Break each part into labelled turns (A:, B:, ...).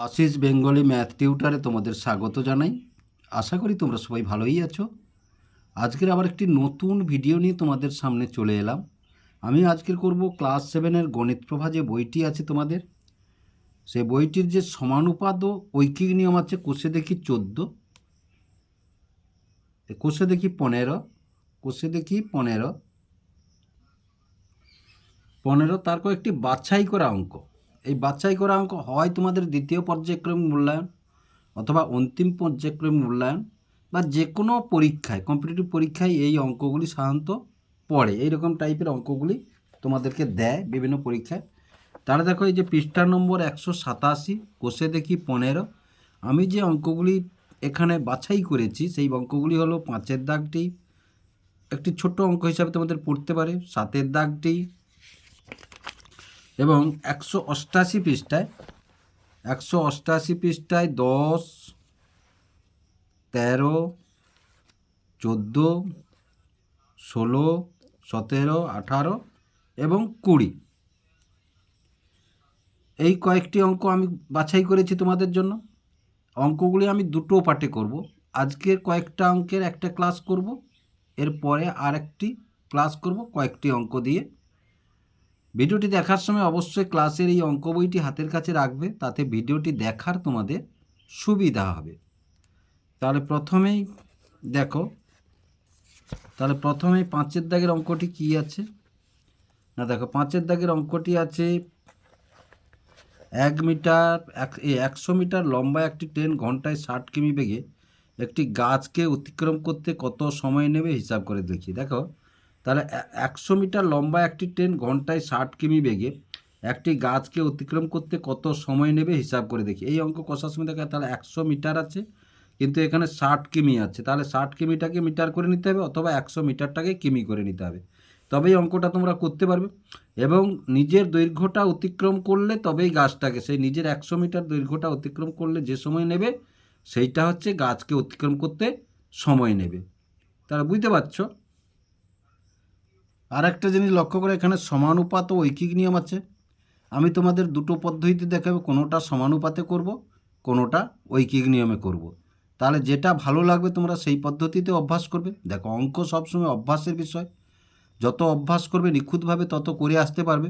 A: Ashis Bengali math টিউটারে তোমাদের স্বাগত জানাই। আশা করি তোমরা সবাই ভালোই আছো। আজকের আবার একটি নতুন ভিডিও নিয়ে তোমাদের সামনে চলে এলাম। আমি আজকের করব ক্লাস 7-এর গণিত প্রভা যে বইটি আছে তোমাদের, সেই বইটির যে সমানুপাত ও ঐকিক নিয়ম আছে, কোষে দেখি 14, কোষে দেখি 15, কোষে দেখি 15, তার কয়েকটি বাছাই করা অঙ্ক। এই বাছাই করা অঙ্ক হয় তোমাদের দ্বিতীয় পর্যায়ক্রমিক মূল্যায়ন অথবা অন্তিম পর্যায়ক্রমিক মূল্যায়ন বা যে কোনো পরীক্ষায়, কম্পিটিটিভ পরীক্ষায় এই অঙ্কগুলি সাধারণত পড়ে। এইরকম টাইপের অঙ্কগুলি তোমাদেরকে দেয় বিভিন্ন পরীক্ষায়। তাহলে দেখো, এই যে পৃষ্ঠা নম্বর 187, কোষে দেখি 15, আমি যে অঙ্কগুলি এখানে বাছাই করেছি সেই অঙ্কগুলি হলো 5-এর দাগটি একটি ছোট্ট অঙ্ক হিসাবে তোমাদের পড়তে পারে, 7-এর দাগটি এবং 188 পৃষ্ঠায় 10, 13, 14, 16, 17, 18 এবং 20 এই কয়েকটি অঙ্ক আমি বাছাই করেছি তোমাদের জন্য। অঙ্কগুলি আমি দুটো পার্টে করব। আজকের কয়েকটা অঙ্কের একটা ক্লাস করব, এরপরে আর একটি ক্লাস করব কয়েকটি অঙ্ক দিয়ে। ভিডিওটি দেখার সময় অবশ্যই ক্লাসের এই অঙ্ক বইটি হাতের কাছে রাখবে, তাতে ভিডিওটি দেখার তোমাদের সুবিধা হবে। তাহলে প্রথমেই দেখো, তাহলে প্রথমেই 5-এর দাগের অঙ্কটি কি আছে না, দেখো 5-এর দাগের অঙ্কটি আছে 100 মিটার লম্বা একটি ট্রেন ঘন্টায় 60 কিমি বেগে একটি গাছকে অতিক্রম করতে কত সময় নেবে হিসাব করে দেখি। দেখো, তাহলে 100 মিটার লম্বা একটি ট্রেন ঘন্টায় 60 কিমি বেগে একটি গাছকে অতিক্রম করতে কত সময় নেবে হিসাব করে দেখি। এই অঙ্ক কষার সময় দেখা, তাহলে 100 মিটার আছে কিন্তু এখানে 60 কিমি আছে, তাহলে 60 কিমিটাকে মিটার করে নিতে হবে অথবা 100 মিটারটাকে কিমি করে নিতে হবে, তবেই অঙ্কটা তোমরা করতে পারবে। এবং নিজের দৈর্ঘ্যটা অতিক্রম করলে তবেই গাছটাকে, সেই নিজের 100 মিটার দৈর্ঘ্যটা অতিক্রম করলে যে সময় নেবে সেইটা হচ্ছে গাছকে অতিক্রম করতে সময় নেবে। তাহলে বুঝতে পারছো। আর একটা জিনিস লক্ষ্য করে, এখানে সমানুপাত ও ঐকিক নিয়ম আছে। আমি তোমাদের দুটো পদ্ধতিতে দেখাবো, কোনোটা সমানুপাতে করব, কোনোটা ঐকিক নিয়মে করব। তাহলে যেটা ভালো লাগবে তোমরা সেই পদ্ধতিতে অভ্যাস করবে। দেখো, অঙ্ক সবসময় অভ্যাসের বিষয়, যত অভ্যাস করবে নিখুঁতভাবে তত করে আসতে পারবে।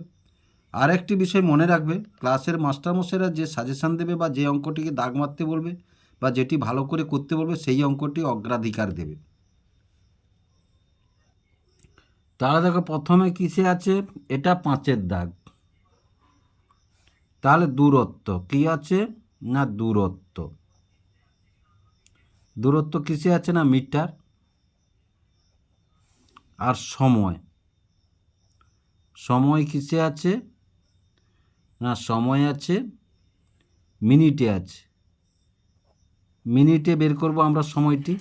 A: আর একটি বিষয় মনে রাখবে, ক্লাসের মাস্টারমশাইরা যে সাজেশান দেবে বা যে অঙ্কটিকে দাগ মারতে বলবে বা যেটি ভালো করে করতে বলবে সেই অঙ্কটি অগ্রাধিকার দেবে। তাহলে দেখো, প্রথমে কিসে আছে, এটা 5-এর দাগ। তাহলে দূরত্ব কি আছে না, দূরত্ব কিসে আছে না, মিটার। আর সময় কিসে আছে না, সময় আছে মিনিটে আছে। মিনিটে বের করব আমরা সময়টি।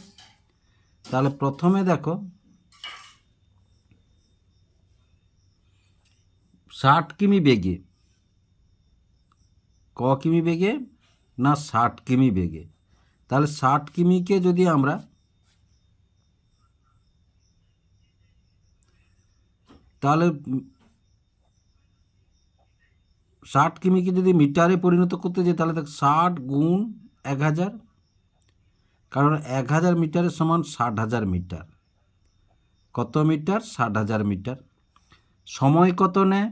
A: তাহলে প্রথমে দেখো, 60 কিমি বেগে, কিমি বেগে না 60 কিমি বেগে। তাহলে 60 কিমিকে যদি আমরা, তাহলে 60 কিমিকে যদি মিটারে পরিণত করতে যাই, তাহলে দেখ 60 গুণ 1000, কারণ 1000 মিটারের সমান 60,000 মিটার। কত মিটার? 60,000 মিটার। সময় কত নেয়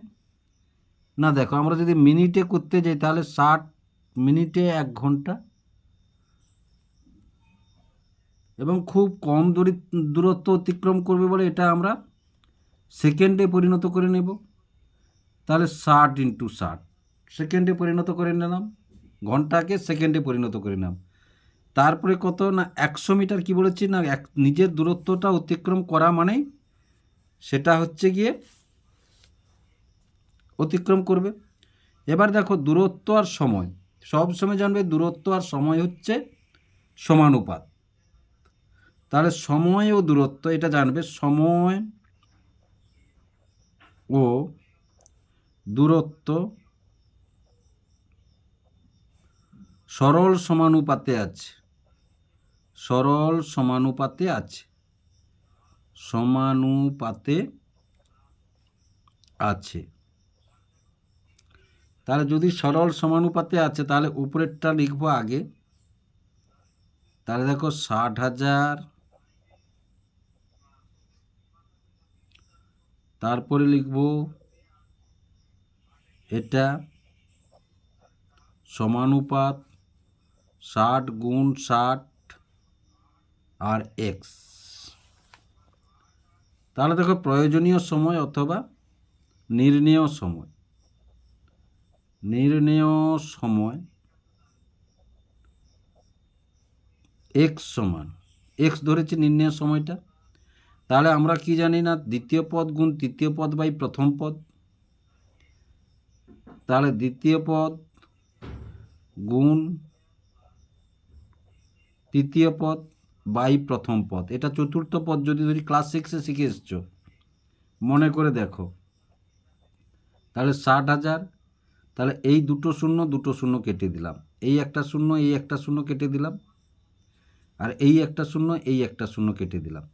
A: না, দেখো আমরা যদি মিনিটে করতে যাই তাহলে 60 মিনিটে 1 ঘন্টা, এবং খুব কম দূরত্ব অতিক্রম করবে বলে এটা আমরা সেকেন্ডে পরিণত করে নেব। তাহলে 60 × 60 সেকেন্ডে পরিণত করে নিলাম, ঘন্টাকে সেকেন্ডে পরিণত করে নিলাম। তারপরে কত না, 100 মিটার কি বলেছি না, নিজের দূরত্বটা অতিক্রম করা মানেই সেটা হচ্ছে গিয়ে অতিক্রম করবে। এবার দেখো, দূরত্ব আর সময়, সব সময় জানবে দূরত্ব আর সময় হচ্ছে সমানুপাত। তাহলে সময় ও দূরত্ব এটা জানবে, সময় ও দূরত্ব সরল সমানুপাতে আছে, সমানুপাতে আছে। তাহলে যদি সরল সমানুপাতে আছে তাহলে উপরেরটা লিখবো আগে। তাহলে দেখো 60,000, তারপরে লিখব এটা সমানুপাত 60 গুণ 60 আর এক্স। তাহলে দেখো প্রয়োজনীয় সময় অথবা নির্ণেয় সময়, এক্স সমান এক্স ধরেছি নির্ণেয় সময়টা। তাহলে আমরা কি জানি না, দ্বিতীয় পদ গুণ তৃতীয় পদ বাই প্রথম পদ। তাহলে দ্বিতীয় পদ গুণ তৃতীয় পদ বাই প্রথম পদ, এটা চতুর্থ পদ যদি ধরি, ক্লাস 6-এ শিখে এসছো, মনে করে দেখো। তাহলে 60,000, তাহলে এই দুটো শূন্য কেটে দিলাম, এই একটা শূন্য এই একটা শূন্য কেটে দিলাম, আর এই একটা শূন্য এই একটা শূন্য কেটে দিলাম।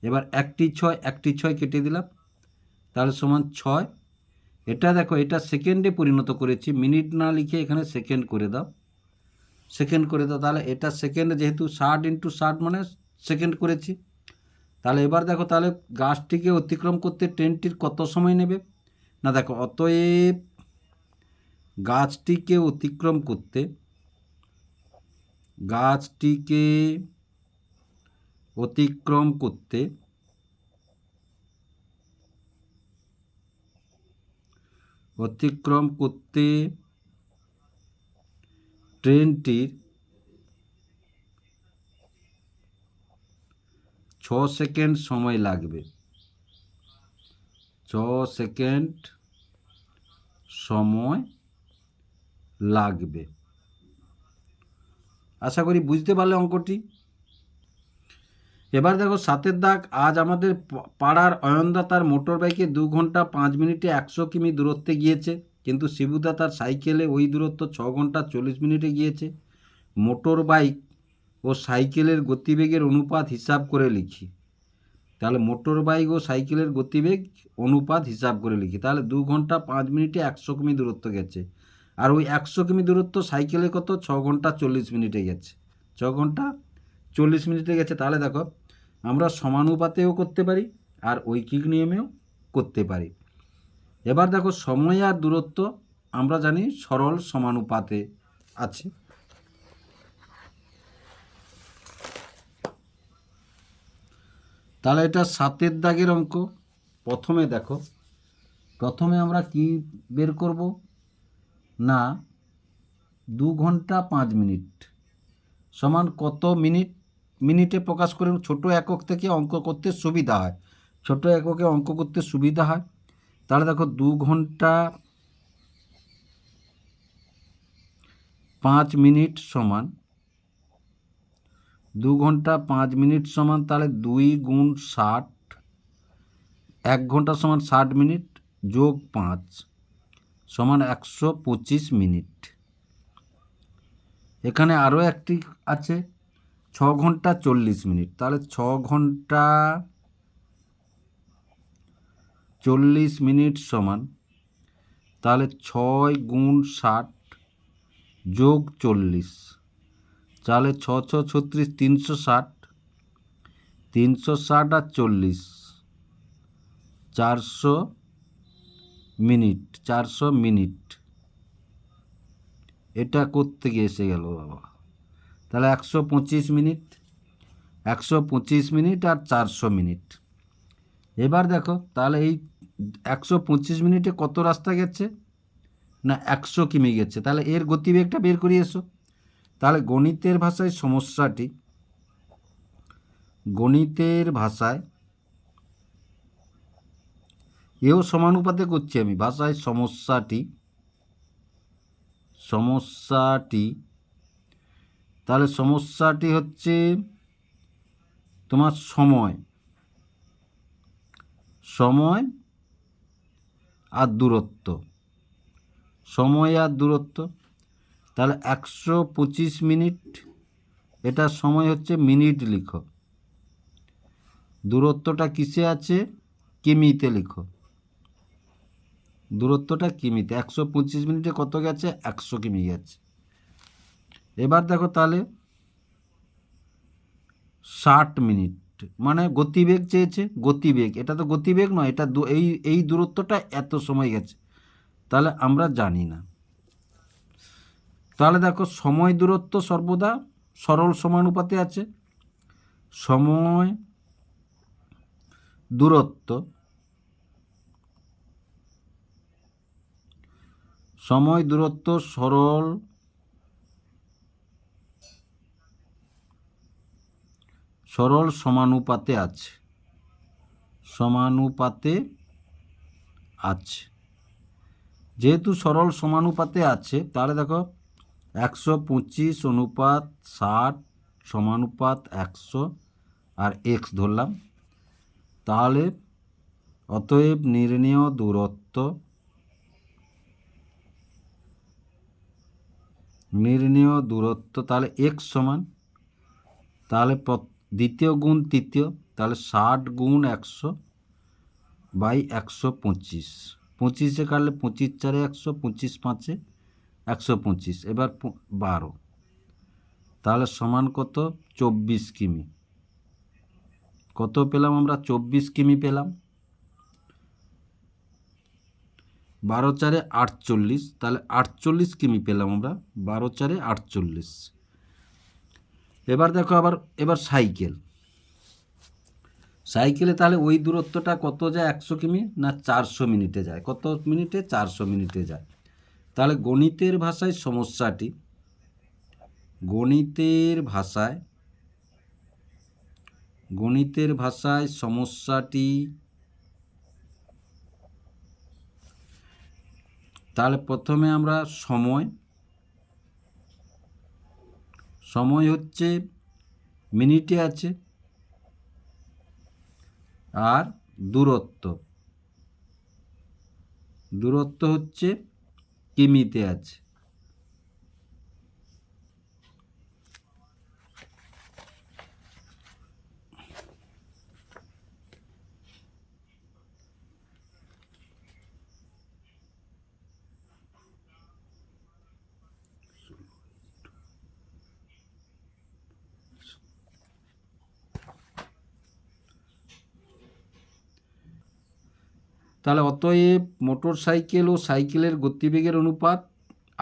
A: এবার একটি 6 কেটে দিলাম, তাহলে সমান 6। এটা দেখো, এটা সেকেন্ডে পরিণত করেছি, মিনিট না লিখে এখানে সেকেন্ড করে দাও, তাহলে এটা সেকেন্ডে, যেহেতু 60 × 60 মানে সেকেন্ড করেছি। তাহলে এবার দেখো, তাহলে গাছটিকে অতিক্রম করতে ট্রেনটির কত সময় নেবে না, দেখো অতএব গাছটিকে অতিক্রম করতে 6 সেকেন্ড সময় লাগবে, 6 সেকেন্ড সময় লাগবে। আশা করি বুঝতে পারলে অঙ্কটি। এবার দেখো 7-এর দাগ, আজ আমাদের পাড়ার অয়নদা তার মোটর বাইকে 2 ঘন্টা 5 মিনিটে 100 কিমি দূরত্বে গিয়েছে, কিন্তু শিবুদা তার সাইকেলে ওই দূরত্ব 6 ঘন্টা 40 মিনিটে গিয়েছে। মোটর বাইক ও সাইকেলের গতিবেগের অনুপাত হিসাব করে লিখি। তাহলে মোটর বাইক ও সাইকেলের গতিবেগ অনুপাত হিসাব করে লিখি। তাহলে 2 ঘন্টা 5 মিনিটে 100 কিমি দূরত্ব গেছে, আর ওই 100 কিমি দূরত্ব সাইকেলে কত, 6 ঘন্টা 40 মিনিটে গেছে, 6 ঘন্টা 40 মিনিটে গেছে। তাহলে দেখো, আমরা সমানুপাতেও করতে পারি আর ঐকিক নিয়মেও করতে পারি। এবার দেখো, সময় আর দূরত্ব আমরা জানি সরল সমানুপাতে আছে। তাহলে এটা 7-এর দাগের অঙ্ক। প্রথমে দেখো, প্রথমে আমরা কি বের করব না, 2 ঘন্টা 5 মিনিট সমান কত মিনিট, মিনিটে প্রকাশ করে, ছোট একক থেকে অঙ্ক করতে সুবিধা হয়, ছোট এককে অঙ্ক করতে সুবিধা হয়। তাহলে দেখো 2 ঘন্টা 5 মিনিট সমান 2 ঘন্টা 5 মিনিট সমান, তাহলে 2 গুণ 60, 1 ঘন্টা সমান 60 মিনিট যোগ 5 সমান 125 মিনিট। এখানে আরও একটি আছে, 6 ঘন্টা 40 মিনিট, তাহলে 6 ঘন্টা 40 মিনিট সমান, তাহলে 6 গুণ 60 যোগ 40, তাহলে 6 6 36, 360, 360 আর 40, 400 মিনিট, 400 মিনিট। এটা করতে গিয়ে এসে গেল বাবা। তাহলে 125 মিনিট, 125 মিনিট আর 400 মিনিট। এবার দেখো, তাহলে এই 125 মিনিটে কত রাস্তা গেছে না, 100 কিমি গেছে। তাহলে এর গতিবেগটা বের করিয়ে এসো। তাহলে গণিতের ভাষায় সমস্যাটি, এও সমানুপাতে করছি আমি, ভাষায় সমস্যাটি তাহলে সমস্যাটি হচ্ছে তোমার সময় আর দূরত্ব, তাহলে 125 মিনিট, এটা সময় হচ্ছে মিনিট লিখো, দূরত্বটা কিসে আছে, কিমিতে লিখো, দূরত্বটা কিমিতে, 125 মিনিটে কত গেছে? 100 কিমি গেছে। এবার দেখো তাহলে 60 মিনিট, মানে গতিবেগ চেয়েছে, গতিবেগ, এটা তো গতিবেগ নয়, এটা এই দূরত্বটা এত সময় গেছে, তাহলে আমরা জানি না। তাহলে দেখো সময় দূরত্ব সর্বদা সরল সমানুপাতে আছে। সময় দূরত্ব সরল সমানুপাতে আছে, যেহেতু সরল সমানুপাতে আছে, তাহলে দেখো 125/60 সমানুপাত 100 আর এক্স ধরলাম। তাহলে অতএব নির্ণেয় দূরত্ব তাহলে এক্স সমান, তাহলে দ্বিতীয় গুণ তৃতীয়, তাহলে 60 গুণ 100 বাই 125, 25-এ কাটলে 25×4 100, 25×5 125, এবার 12, তাহলে সমান কত? 24 কিমি। কত পেলাম আমরা? 24 কিমি পেলাম। 12×4 48, তাহলে 48 কিমি পেলাম আমরা, 12×4 48। এবার দেখো এবার সাইকেলে তাহলে ওই দূরত্বটা কত যায় 100 কিমি? না 400 মিনিটে যায়। কত মিনিটে? 400 মিনিটে যায়। তাহলে গণিতের ভাষায় সমস্যাটি তাহলে প্রথমে আমরা সময় হচ্ছে মিনিটে আছে, আর দূরত্ব হচ্ছে কিমিতে আছে। তাহলে অতএব মোটর সাইকেল ও সাইকেলের গতিবেগের অনুপাত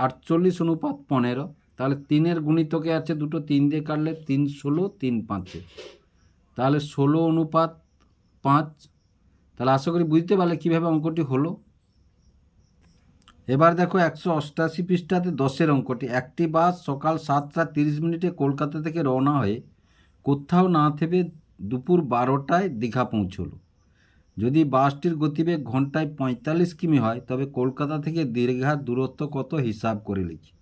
A: 48:15। তাহলে 3-এর গুণিতকে আছে দুটো, 3 দিয়ে কাটলে 3 16, 3 5, তাহলে 16:5। তাহলে আশা করি বুঝতে পারলে কীভাবে অঙ্কটি হলো। এবার দেখো 188 পৃষ্ঠাতে 10-এর অঙ্কটি। একটি বাস সকাল 7:30 কলকাতা থেকে রওনা হয়ে কোথাও না থেমে দুপুর 12টায় দীঘা পৌঁছলো। যদি বাসটির গতিবেগ ঘন্টায় 45 কিমি হয়, তবে কলকাতা থেকে দীঘার দূরত্ব কত হিসাব করে লিখি।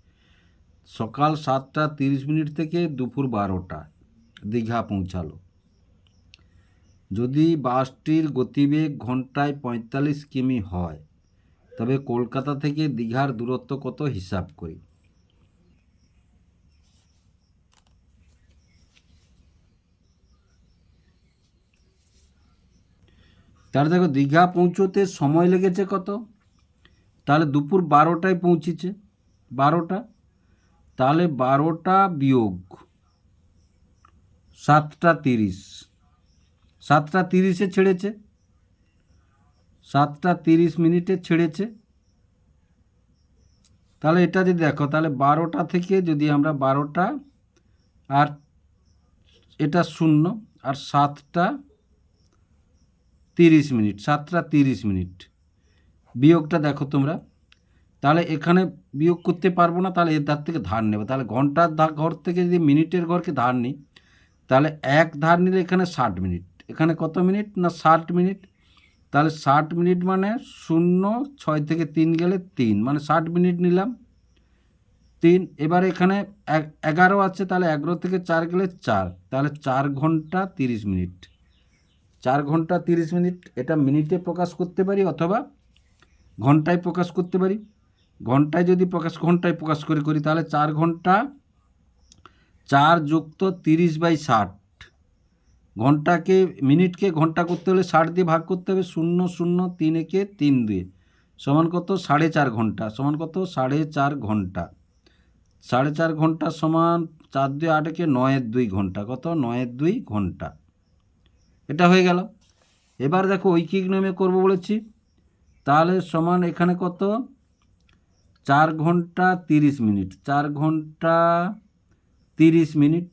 A: সকাল 7:30 থেকে দুপুর 12টা দীঘা পৌঁছালো। যদি বাসটির গতিবেগ ঘন্টায় 45 কিমি হয়, তবে কলকাতা থেকে দীঘার দূরত্ব কত হিসাব করি। তাহলে দেখো দীঘা পৌঁছতে সময় লেগেছে কত? তাহলে দুপুর 12টায় পৌঁছেছে, 12টা, তাহলে 12টা বিয়োগ 7:30, 7:30-এ ছেড়েছে, 7:30 ছেড়েছে। তাহলে এটা যদি দেখো, তাহলে 12টা থেকে যদি আমরা 12টা আর এটা 0 আর 7:30 বিয়োগটা দেখো তোমরা। তাহলে এখানে বিয়োগ করতে পারবো না, তাহলে এর ধার থেকে ধার নেব। তাহলে ঘন্টার ঘর থেকে যদি মিনিটের ঘরকে ধার নিই, তাহলে এক ধার নিলে এখানে 60 মিনিট, এখানে কত মিনিট? না 60 মিনিট। তাহলে 60 মিনিট মানে 0, 6 থেকে 3 গেলে 3, মানে 60 মিনিট নিলাম 3। এবার এখানে 11 আছে, তাহলে 11 থেকে 4 গেলে 4, তাহলে 4 ঘন্টা 30 মিনিট। 4 ঘন্টা 30 মিনিট, এটা মিনিটে প্রকাশ করতে পারি অথবা ঘন্টায় প্রকাশ করতে পারি। ঘন্টায় যদি ঘন্টায় প্রকাশ করি, তাহলে 4 ঘন্টা 4 যুক্ত 30/60। মিনিটকে ঘন্টা করতে হলে 60 দিয়ে ভাগ করতে হবে। 0 0 3 একে 3 2, সমান কত 4.5 ঘন্টা, সমান কত 4.5 ঘন্টা, 4.5 ঘন্টা সমান 4 2 8 কে 9-2 ঘন্টা, কত 9-2 ঘন্টা। এটা হয়ে গেল। এবার দেখো ঐকিক নিয়মে করব বলেছি, তাহলে সমান এখানে কত 4 ঘন্টা 30 মিনিট, 4 ঘন্টা 30 মিনিট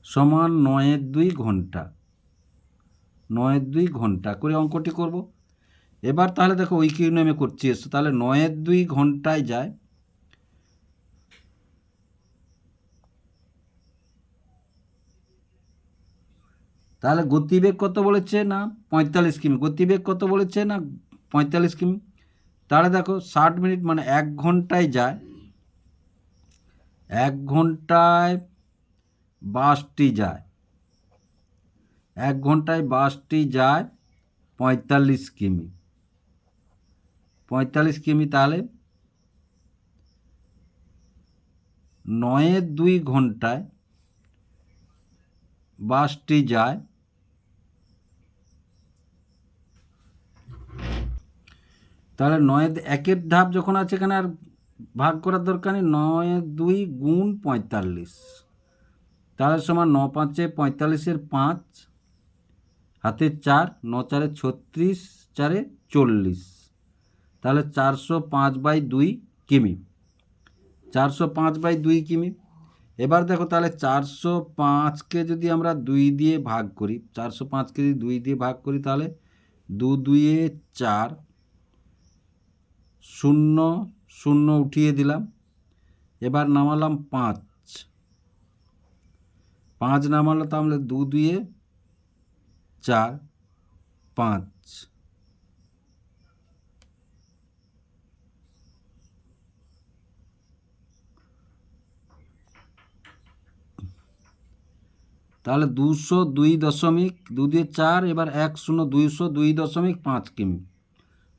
A: সমান 9-2 ঘন্টা, 9-2 ঘন্টা করে অঙ্কটি করব। এবার তাহলে দেখো ঐকিক নিয়মে করছি, এসো তাহলে 9-2 ঘন্টায় যায়, তাহলে গতিবেগ কত বলেছে না 45 কিমি, গতিবেগ কত বলেছে না 45 কিমি। তাহলে দেখো 60 মিনিট মানে 1 ঘন্টায় যায়, 1 ঘন্টায় বাসটি যায়, 1 ঘন্টায় বাসটি যায় 45 কিমি, 45 কিমি। তাহলে 9-2 ঘন্টায় বাসটি যায়, তাহলে 9-1 ধাপ যখন আছে এখানে আর ভাগ করার দরকার নেই, 9-2 গুণ 45, তাহলে সমান 9-5 45-এর 5, হাতে 4, 9-4 36, 4 40, তাহলে 405/2 কিমি, 405/2 কিমি। এবার দেখো তাহলে 405কে যদি আমরা 2 দিয়ে ভাগ করি, 405কে যদি 2 দিয়ে ভাগ করি, তাহলে 2 2 4, 0 0 উঠিয়ে দিলাম, এবার নামালাম 5, 5 নামালাম, তাহলে 2 2 4 5, তাহলে 202.2 এবার 202.5 কিমি,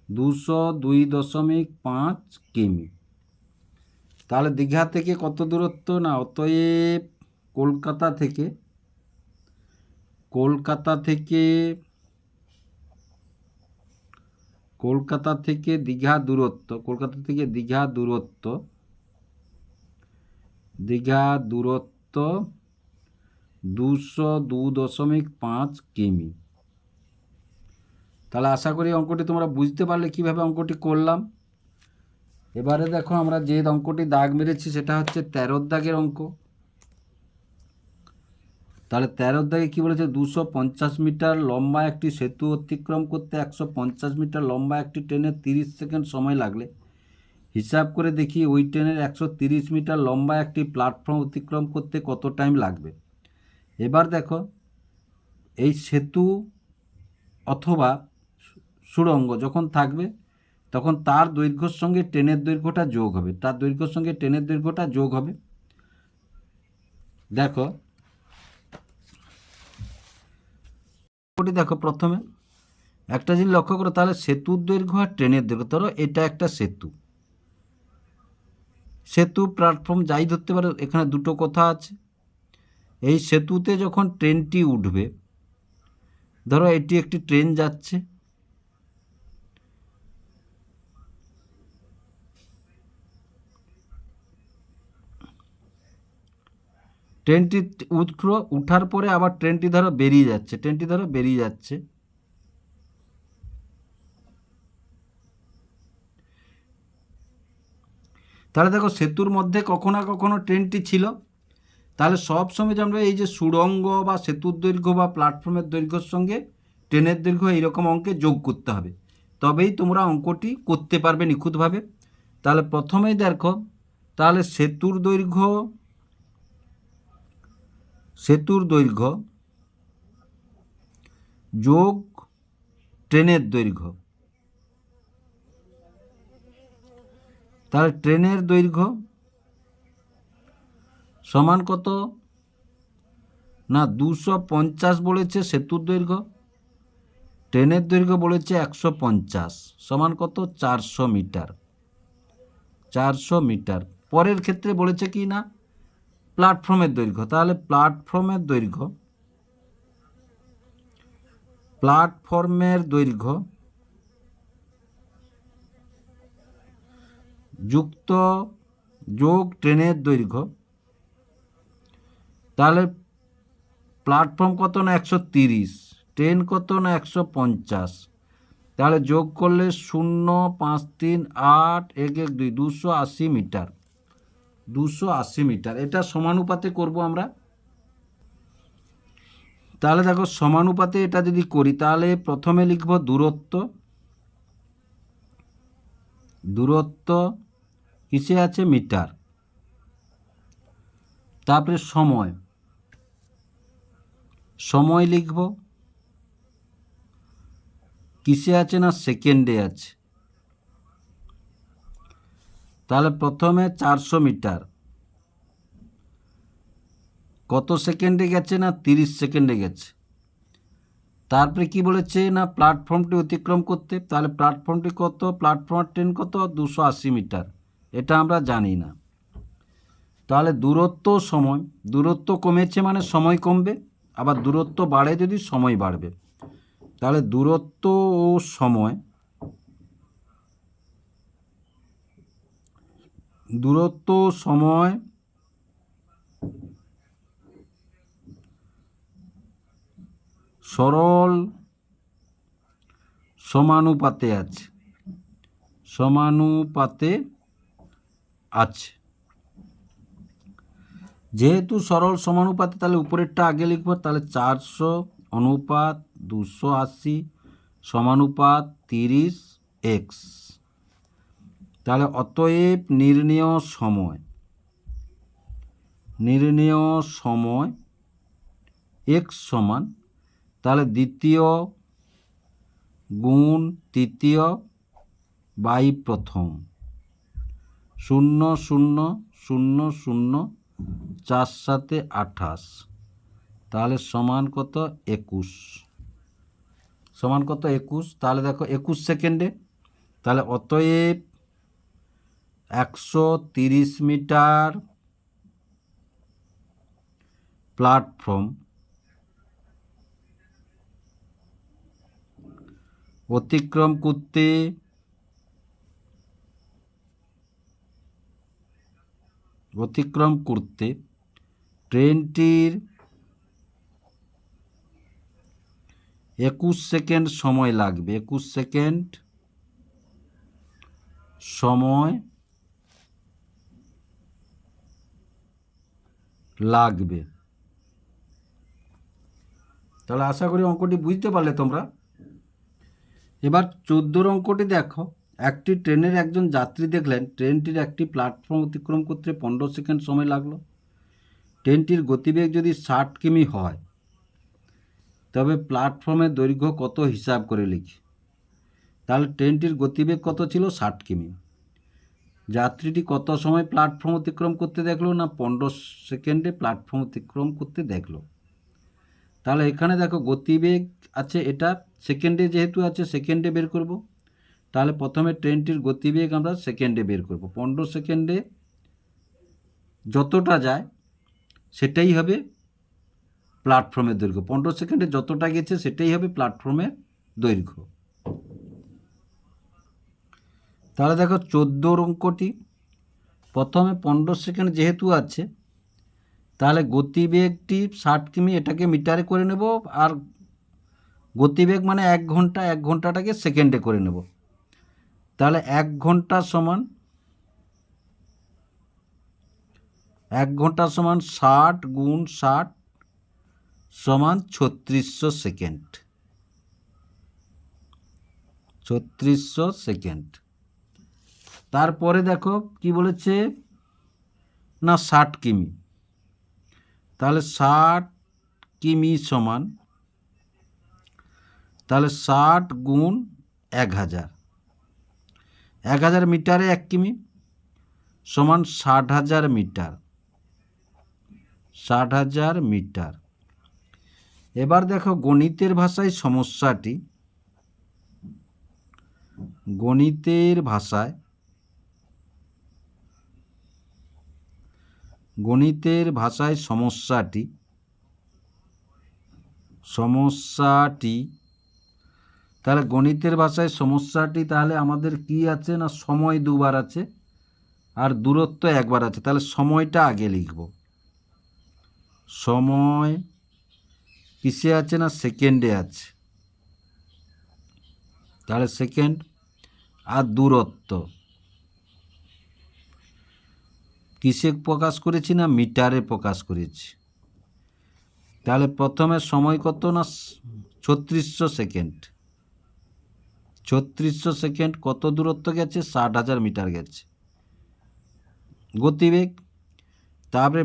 A: 202.5 কিমি। তাহলে দীঘা থেকে কত দূরত্ব না, অতএব কলকাতা থেকে, কলকাতা থেকে দীঘা দূরত্ব, কলকাতা থেকে দীঘা দূরত্ব, দীঘা দূরত্ব 202.5 কিমি। তাহলে আশা করি অঙ্কটি তোমরা বুঝতে পারলে কিভাবে অঙ্কটি করলাম। এবারে দেখো আমরা যে অঙ্কটি দাগ মেরেছি সেটা হচ্ছে 13 দাগের অঙ্ক। তাহলে 13 দাগে কী বলেছে, 250 মিটার লম্বা একটি সেতু অতিক্রম করতে 150 মিটার লম্বা একটি ট্রেনের 30 সেকেন্ড সময় লাগলে হিসাব করে দেখি ওই ট্রেনের 130 মিটার লম্বা একটি প্ল্যাটফর্ম অতিক্রম করতে কত টাইম লাগবে। এবার দেখো এই সেতু অথবা সুড়ঙ্গ যখন থাকবে তখন তার দৈর্ঘ্যর সঙ্গে ট্রেনের দৈর্ঘ্যটা যোগ হবে, তার দৈর্ঘ্যর সঙ্গে ট্রেনের দৈর্ঘ্যটা যোগ হবে। দেখো দেখো প্রথমে একটা জিনিস লক্ষ্য করো, তাহলে সেতুর দৈর্ঘ্য আর ট্রেনের দৈর্ঘ্য, ধরো এটা একটা সেতু, সেতু প্ল্যাটফর্ম যাই ধরতে পারো, এখানে দুটো কথা আছে। এই সেতুতে যখন ট্রেনটি উঠবে, ধরো এটি একটি ট্রেন যাচ্ছে, ট্রেনটি উঠলো, উঠার পরে আবার ট্রেনটি ধরো বেরিয়ে যাচ্ছে, ট্রেনটি ধরো বেরিয়ে যাচ্ছে, তাহলে দেখো সেতুর মধ্যে কখনো না কখনো ট্রেনটি ছিল। তাহলে সব সময় আমরা এই যে সুড়ঙ্গ বা সেতুর দৈর্ঘ্য বা প্ল্যাটফর্মের দৈর্ঘ্যের সঙ্গে ট্রেনের দৈর্ঘ্য এইরকম অঙ্কে যোগ করতে হবে, তবেই তোমরা অঙ্কটি করতে পারবে নিখুঁতভাবে। তাহলে প্রথমেই দেখো, তাহলে সেতুর দৈর্ঘ্য যোগ ট্রেনের দৈর্ঘ্য, তাহলে ট্রেনের দৈর্ঘ্য সমান কত না 250 বলেছে সেতুর দৈর্ঘ্য, ট্রেনের দৈর্ঘ্য বলেছে 150, সমান কত 400 মিটার, 400 মিটার। পরের ক্ষেত্রে বলেছে কি না প্ল্যাটফর্মের দৈর্ঘ্য, তাহলে প্ল্যাটফর্মের দৈর্ঘ্য যুক্ত যোগ ট্রেনের দৈর্ঘ্য, তাহলে প্ল্যাটফর্ম কত না 130, ট্রেন কত না 150, তাহলে যোগ করলে 0, 5, 3, 8, 1, 1, 2, 280 মিটার, 280 মিটার। এটা সমানুপাতে করব আমরা। তাহলে দেখো সমানুপাতে এটা যদি করি তাহলে প্রথমে লিখব দূরত্ব, দূরত্ব কিসে আছে মিটার, তারপরে সময়, সময় লিখব কিসে আছে না সেকেন্ডে আছে। তাহলে প্রথমে 400 মিটার কত সেকেন্ডে গেছে না 30 সেকেন্ডে গেছে। তারপরে কি বলেছে না প্ল্যাটফর্মটি অতিক্রম করতে, তাহলে প্ল্যাটফর্মটি কত, প্ল্যাটফর্ম ট্রেন কত 280 মিটার, এটা আমরা জানি না। তাহলে দূরত্ব সময়, দূরত্ব কমেছে মানে সময় কমবে, আবার দূরত্ব বাড়ে যদি সময় বাড়বে। তাহলে দূরত্ব ও সময়, দূরত্ব সময় সরল সমানুপাতে আছে, সমানুপাতে আছে। যেহেতু সরল সমানুপাতে তাহলে উপরেরটা আগে লিখব। তাহলে 400 অনুপাত 280 সমানুপাত 30x। তাহলে অতএব নির্ণেয় সময়, নির্ণেয় সময় x সমান, তাহলে দ্বিতীয় গুণ তৃতীয় বাই প্রথম, 0 0 0 0 4 7 28, তাহলে সমান কত 21, সমান কত 21। তাহলে দেখো 21 সেকেন্ডে, তাহলে অতএব 130 মিটার প্ল্যাটফর্ম অতিক্রম করতে ট্রেনটির 21 সেকেন্ড সময় লাগবে, 21 সেকেন্ড সময় লাগবে। তাহলে আশা করি অঙ্কটি বুঝতে পারলে তোমরা। এবার 14 অঙ্কটি দেখো। একটি ট্রেনের একজন যাত্রী দেখলেন ট্রেনটির একটি প্ল্যাটফর্ম অতিক্রম করতে 15 সেকেন্ড সময় লাগলো। ট্রেনটির গতিবেগ যদি 60 কিমি হয় তবে প্ল্যাটফর্মের দৈর্ঘ্য কত হিসাব করে লিখি। তাহলে ট্রেনটির গতিবেগ কত ছিল 60 কিমি, যাত্রীটি কত সময় প্ল্যাটফর্ম অতিক্রম করতে দেখলো না 15 সেকেন্ডে প্ল্যাটফর্ম অতিক্রম করতে দেখলো। তাহলে এখানে দেখো গতিবেগ আছে, এটা সেকেন্ডে যেহেতু আছে সেকেন্ডে বের করব। তাহলে প্রথমে ট্রেনটির গতিবেগ আমরা সেকেন্ডে বের করব। 15 সেকেন্ডে যতটা যায় সেটাই হবে প্ল্যাটফর্মের দৈর্ঘ্য, 15 সেকেন্ডে যতটা গেছে সেটাই হবে প্ল্যাটফর্মের দৈর্ঘ্য। তাহলে দেখো 14 অঙ্কটি, প্রথমে 15 সেকেন্ড যেহেতু আছে তাহলে গতিবেগটি 60 কিমি, এটাকে মিটারে করে নেব, আর গতিবেগ মানে 1 ঘন্টা, 1 ঘন্টাটাকে সেকেন্ডে করে নেব। তাহলে 1 ঘন্টা সমান 60 গুণ 60 সমান 3600 সেকেন্ড, 3600 সেকেন্ড। তারপরে দেখো কি বলেছে না 60 কিমি, তাহলে 60 কিমি সমান, তাহলে 60 গুণ 1000, 1000 মিটারে 1 কিমি সমান 60,000 মিটার, 60,000 মিটার। এবার দেখো গণিতের ভাষায় সমস্যাটি, গণিতের ভাষায় সমস্যাটি তাহলে গণিতের ভাষায় সমস্যাটি, তাহলে আমাদের কি আছে না সময় দুবার আছে, আর দূরত্ব একবার আছে, তাহলে সময়টা আগে লিখব। সময় কিসে আছে না সেকেন্ডে আছে, তাহলে সেকেন্ড। আর দূরত্ব কিসে প্রকাশ করেছি না মিটারে প্রকাশ করেছি। তাহলে প্রথমে সময় কত না 3600 সেকেন্ড। 3600 সেকেন্ড কত দূরত্ব গেছে? 60,000 মিটার গেছে। গতিবেগ, তারপরে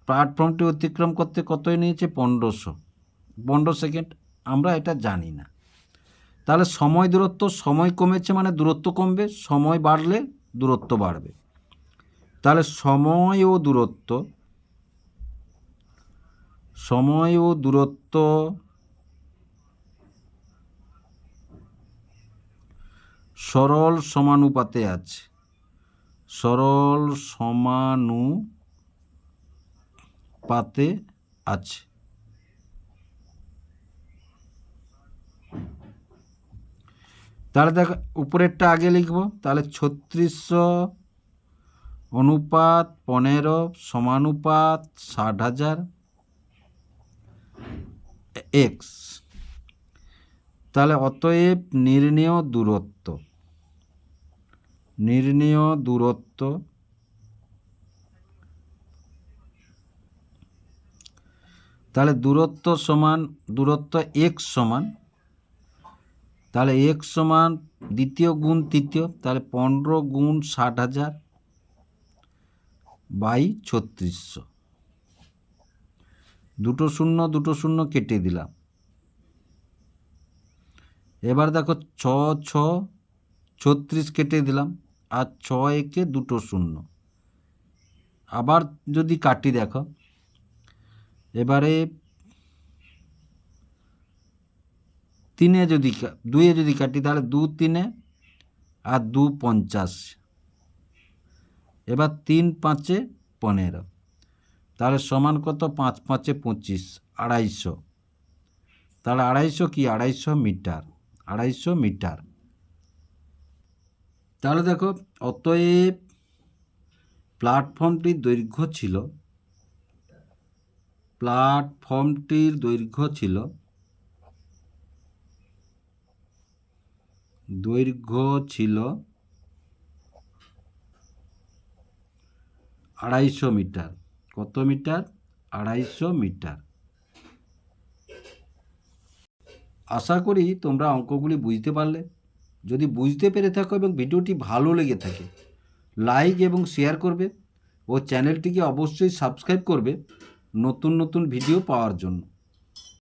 A: প্ল্যাটফর্মটি অতিক্রম করতে কতই নিয়েছে? 1500 সেকেন্ড। আমরা এটা জানি না। তাহলে সময় দূরত্ব, সময় কমেছে মানে দূরত্ব কমবে, সময় বাড়লে দূরত্ব বাড়বে। তাহলে সময় ও দূরত্ব সরল সমানুপাতে আছে। সরল সমানুপাতে আছে। তাহলে দেখ উপরেরটা আগে লিখব। তাহলে 3600 অনুপাত 15 সমানুপাত 60,000 এক্স। তাহলে অতএব নির্ণেয় দূরত্ব তাহলে দূরত্ব এক্স সমান, তাহলে এক্স সমান দ্বিতীয় গুণ তৃতীয়, তাহলে 15 গুণ 60,000 বাই 3600। দুটো শূন্য কেটে দিলাম। এবার দেখো 6 36 কেটে দিলাম, আর 6 একে দুটো শূন্য। আবার যদি কাটি দেখো, এবারে 2 যদি কাটি, তাহলে 2 3 আর 2 50। এবার 3 5 15, তাহলে সমান কত? 5 5 25, 250। তাহলে 250 কি? 250 মিটার। 250 মিটার। তাহলে দেখো অতএব প্ল্যাটফর্মটির দৈর্ঘ্য ছিল 250 মিটার। কত মিটার? 250 মিটার। আশা করি তোমরা অঙ্কগুলি বুঝতে পারলে। যদি বুঝতে পেরে থাকো এবং ভিডিওটি ভালো লেগে থাকে, লাইক এবং শেয়ার করবে ও চ্যানেলটিকে অবশ্যই সাবস্ক্রাইব করবে নতুন নতুন ভিডিও পাওয়ার জন্য।